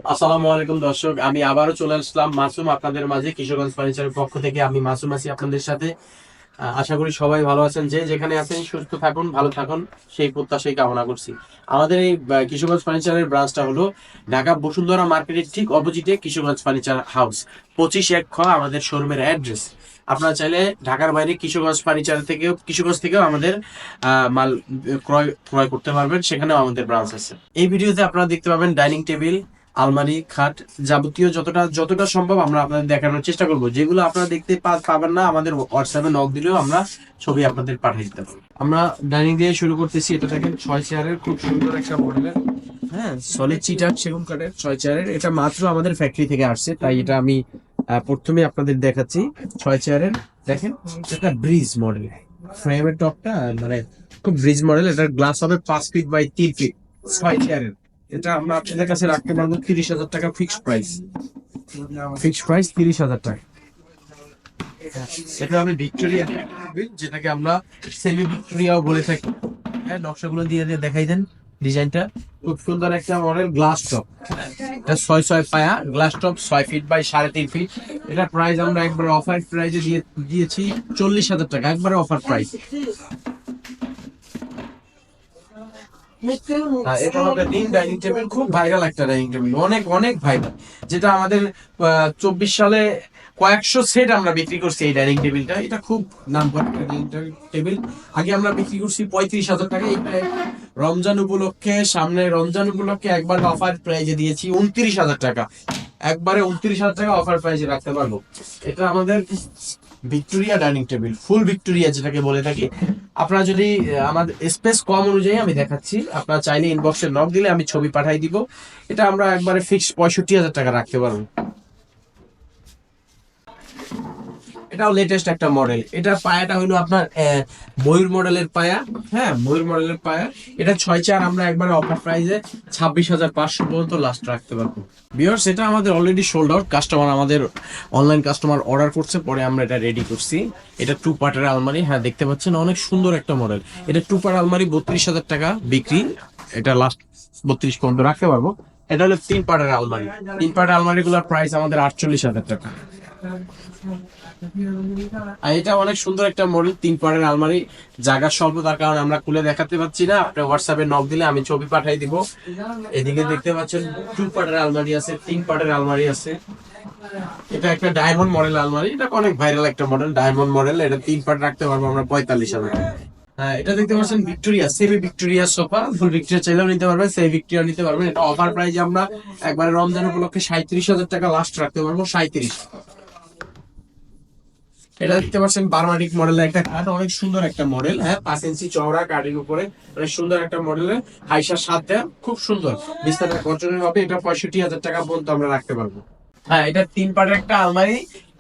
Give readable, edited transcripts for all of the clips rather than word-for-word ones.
আসসালামু আলাইকুম দর্শক, আমি আবারও চলে আসলাম মাসুম আপনাদের মাঝে কিশোরগঞ্জ ফার্নিচারের পক্ষ থেকে। আমি মাসুম আছি আপনাদের সাথে। আশা করি সবাই ভালো আছেন, যে যেখানে আছেন সুস্থ থাকুন, ভালো থাকুন, সেই প্রত্যাশাই কামনা করছি। আমাদের এই কিশোরগঞ্জ ফার্নিচারের ব্রাঞ্চটা হলো ঢাকা বসুন্ধরা মার্কেটের ঠিক অপোজিটে কিশোরগঞ্জ ফার্নিচার হাউস, 25-1 আমাদের শোরুমের অ্যাড্রেস। আপনারা চাইলে ঢাকার বাইরে কিশোরগঞ্জ থেকেও আমাদের মাল ক্রয় ক্রয় করতে পারবেন, সেখানেও আমাদের ব্রাঞ্চ আছে। এই ভিডিওতে আপনারা দেখতে পাবেন ডাইনিং টেবিল, আলমারি, খাট, যাবতীয় যতটা সম্ভব আমরা আপনাদের দেখানোর চেষ্টা করব। যেগুলো আপনারা দেখতে পাবেন না, আমাদের হোয়াটসঅ্যাপে নক দিলেও আমরা ছবি আপনাদের পাঠিয়ে দিতে পারবো। আমরা ডাইনিং দিয়ে শুরু করতেছি। এটা দেখেন 6 চেয়ারের খুব সুন্দর একটা মডেলের, হ্যাঁ, সলিড চিটার সেগুন কাঠের 6 চেয়ারের। এটা মাত্র আমাদের ফ্যাক্টরি থেকে আসছে, তাই এটা আমি প্রথমে আপনাদের দেখাচ্ছি। 6 চেয়ারের দেখেন, এটা ব্রিজ মডেল, ফ্রেমের টপটা মানে খুব ব্রিজ মডেল। এটার গ্লাস হবে 5 ফিট বাই 3 ফিট। 6 চেয়ারের এটা আমরা আপনাদের কাছে রাখতে পারবো 30,000 টাকা ফিক্সড প্রাইস। 30,000 টাকা। এটা হবে ভিক্টোরিয়া, যেটাকে আমরা সেমি ভিক্টোরিয়াও বলে থাকি। হ্যাঁ, নকশাগুলো দিয়ে দেখাই দেন। ডিজাইনটা খুব সুন্দর একটা মডেল, গ্লাস টপ। এটা 6 পায়া glass top, 6 feet by 3.5 feet. এটা প্রাইস আমরা একবার অফার প্রাইসে দিয়েছি 40,000 টাকা, একবারে অফার প্রাইস। এটা হবে ডাইনিং টেবিল, খুব ভাইরাল একটা ডাইনিং টেবিল, অনেক অনেক ভাইরাল। যেটা আমাদের 24 সালে কয়েকশো সেট আমরা বিক্রি করছি এই ডাইনিং টেবিলটা। এটা খুব নাম করা ডাইনিং টেবিল। আগে আমরা বিক্রি করছি 35,000 টাকা। এই রমজান উপলক্ষে, সামনে রমজান উপলক্ষে একবার অফার প্রাইজে দিয়েছি 29,000 টাকা, একবারে 29,000 টাকা অফার প্রাইজে রাখতে পারবো। এটা আমাদের ভিক্টোরিয়া ডাইনিং টেবিল, ফুল ভিক্টোরিয়া যেটাকে বলে থাকি। আপনারা যদি আমাদের স্পেস কম অনুযায়ী আমি দেখাচ্ছি, আপনারা চাইলে ইনবক্সে নক দিলে আমি ছবি পাঠাই দিব। এটা আমরা একবারে ফিক্সড 65,000 টাকা রাখতে পারবো। এটাও লেটেস্ট একটা মডেল। এটা পায়াটা হইলো আপনার ময়ূর মডেলের পায়া। হ্যাঁ, ময়ূর মডেলের পায়া। এটা 6 চেয়ার আমরা একবারে অফার প্রাইসে 26,500 পর্যন্ত লাস্ট রাখতে পারবো। ভিউয়ার্স, এটা আমাদের অলরেডি সোল্ড আউট। কাস্টমার আমাদের অনলাইন কাস্টমার অর্ডার করছে, পরে আমরা এটা রেডি করছি। এটা 2 পার্টের আলমারি। হ্যাঁ, দেখতে পাচ্ছেন অনেক সুন্দর একটা মডেল। এটা 2 পার্ট আলমারি, 32,000 টাকা বিক্রি। এটা লাস্ট 32 পর্যন্ত রাখতে পারবো। এটা হলো 3 পার্টের আলমারি। 3 পার্টের আলমারি গুলোর প্রাইস আমাদের 48,000 টাকা। আর এটা অনেক সুন্দর একটা মডেল, 3 পার্টের আলমারি। জায়গার স্বল্পতার কারণে আমরা খুলে দেখাতে পাচ্ছি না। আপনি হোয়াটসঅ্যাপে নক দিলে আমি ছবি পাঠাই দিব। এদিকে দেখতে পাচ্ছেন 2 পার্টের আলমারি আছে, 3 পার্টের আলমারি আছে। এটা একটা ডায়মন্ড মডেল আলমারি। এটা অনেক ভাইরাল একটা মডেল, ডায়মন্ড মডেল। এটা 3 পার্ট রাখতে পারবো আমরা 45,000 টাকা। হ্যাঁ, এটা দেখতে পাচ্ছেন ভিক্টোরিয়া, সেমি ভিক্টোরিয়া সোফা। ফুল ভিক্টোরিয়া চাইলেও নিতে পারবেন, সেমি ভিক্টোরিয়া নিতে পারবেন। এটা অফার প্রাইসে আমরা একবারে রমজান উপলক্ষে 37,000 টাকা লাস্ট রাখতে পারবো, 37। এটা দেখতে পাচ্ছেন বার্মাটিক মডেলের একটা কাঠ, অনেক সুন্দর একটা মডেল। হ্যাঁ, 5 ইঞ্চি চওড়া কাঠের উপরে অনেক সুন্দর একটা মডেলের, হাইসার 7 দেয়া, খুব সুন্দর বিস্তারিত গঠনের হবে। এটা 65,000 টাকা পর্যন্ত আমরা রাখতে পারবো। হ্যাঁ, এটা 3 পার্টের একটা আলমারি,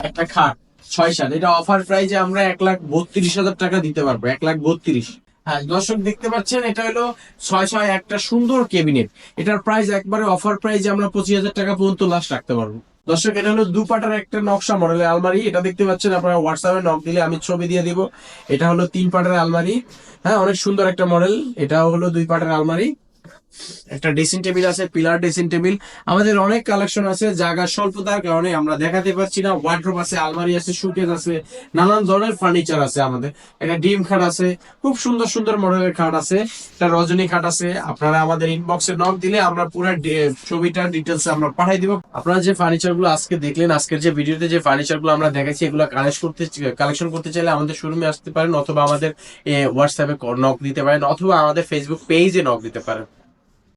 একটা খাট, 6 সাত। এটা অফার প্রাইজে আমরা 1,32,000 টাকা দিতে পারবো, 1,32,000। হ্যাঁ, দর্শক দেখতে পাচ্ছেন এটা হলো 6 একটা সুন্দর কেবিনেট। এটার প্রাইস একবারে অফার প্রাইজে আমরা 25,000 টাকা পর্যন্ত লাস্ট রাখতে পারবো। দর্শক, এটা হলো 2 পার্টের একটা নকশা মডেলের আলমারি। এটা দেখতে পাচ্ছেন, আপনারা হোয়াটসঅ্যাপে নক দিলে আমি ছবি দিয়ে দিব। এটা হলো 3 পার্টের আলমারি। হ্যাঁ, অনেক সুন্দর একটা মডেল। এটাও হলো 2 পার্টের আলমারি। একটা ড্রেসিং টেবিল আছে, পিলার ড্রেসিং টেবিল। আমাদের অনেক কালেকশন আছে, জায়গার স্বল্পতার কারণে আমরা দেখাতে পারছি না। ওয়ার্ড্রোব আছে, আলমারি আছে, সুকেস আছে, নানান ধরনের ফার্নিচার আছে আমাদের। একটা ডিম খাট আছে, খুব সুন্দর সুন্দর মডেলের খাট আছে। একটা রজনী খাট আছে। আপনারা আমাদের ইনবক্সে নক দিলে আমরা পুরো ছবিটা ডিটেলস আমরা পাঠাই দিব। আপনারা যে ফার্নিচার গুলো আজকে দেখলেন, আজকের যে ভিডিওতে যে ফার্নিচার গুলো আমরা দেখাচ্ছি, এগুলো কালেকশন করতে চাইলে আমাদের শোরুমে আসতে পারেন, অথবা আমাদের হোয়াটসঅ্যাপে নক দিতে পারেন, অথবা আমাদের ফেসবুক পেজে নক দিতে পারেন।